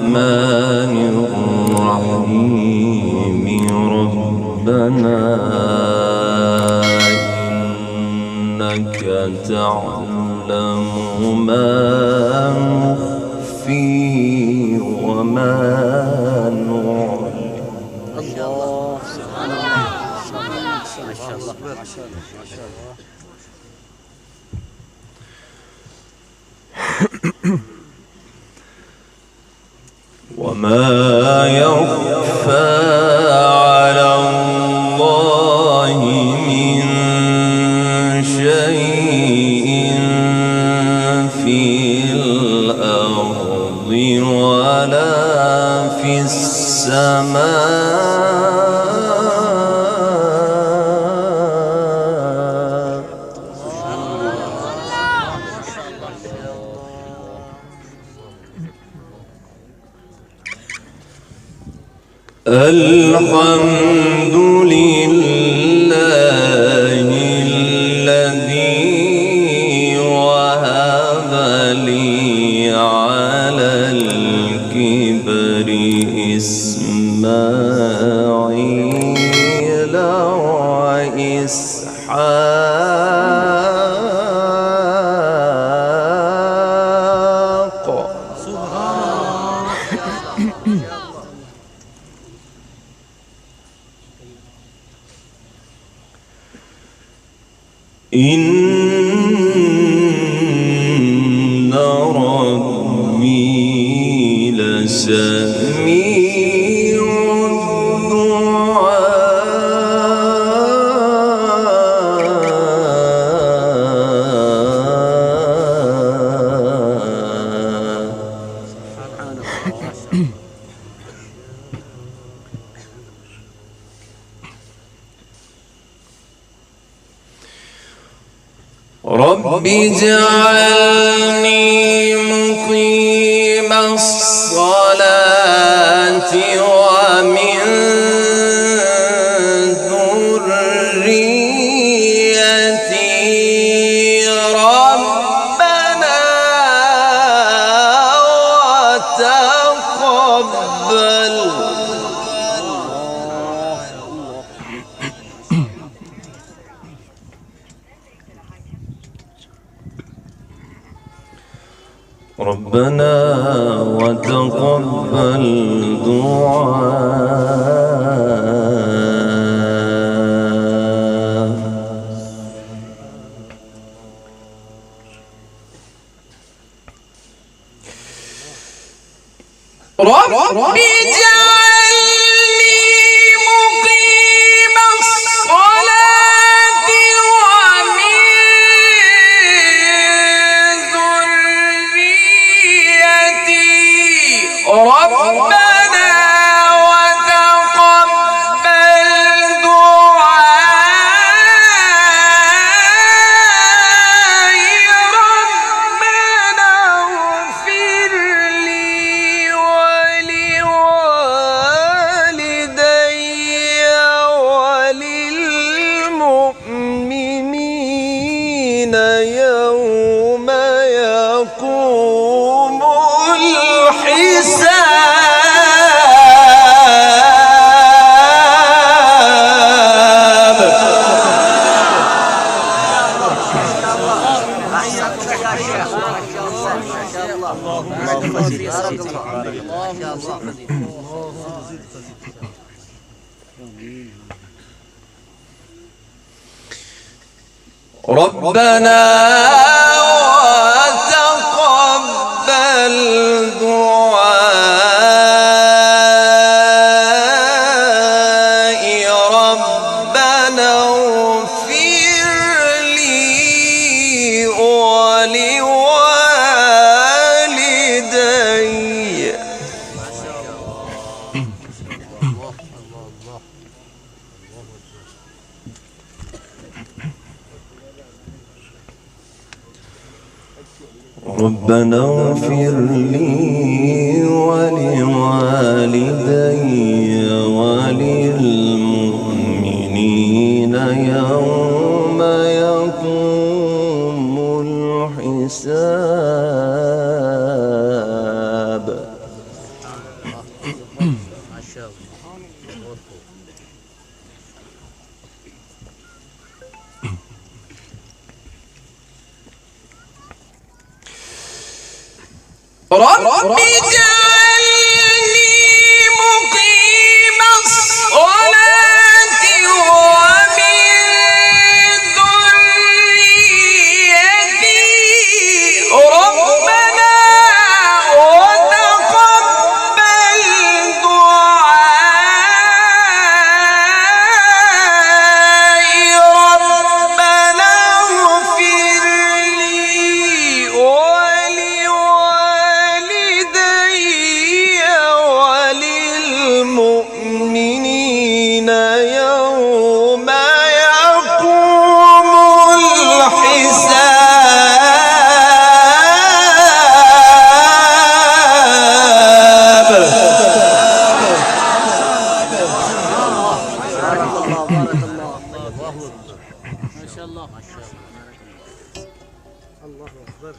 الرحمن الرحيم ربنا إنك تعلم ما نخفي وما نعلن. الله سبحان الله ما شاء الله وما يخفى على الله من شيء في الأرض ولا في السماء. الحمد لله الذي وهب لي على الكبر إسماعيل وإسحاق. إن ربي لسميع رب اجعلني مقيم الصلاة ومن ذريتي ربنا وتقبل. ربنا وتقبل دعاء. رب اجعلني مقيم الصلاة ومن ربنا وتقبل دعائي. ربنا اغفر لي ولوالدي وللمؤمنين يوم يقوم الحساب. ربنا وتقبل دعائي. ربنا اغفر لي ولوالدي. ربنا اغفر لي ولوالدي وللمؤمنين يوم يقوم الحساب. شاء الله. رب اجعلني مقيم الصلاة ومن ذريتي ربنا وتقبل دعائي ربنا اغفر لي ولوالدي وللمؤمنين يوم يقوم الحساب. بارك الله بارك الله. الله أكبر. ما شاء الله ما شاء الله. الله أكبر.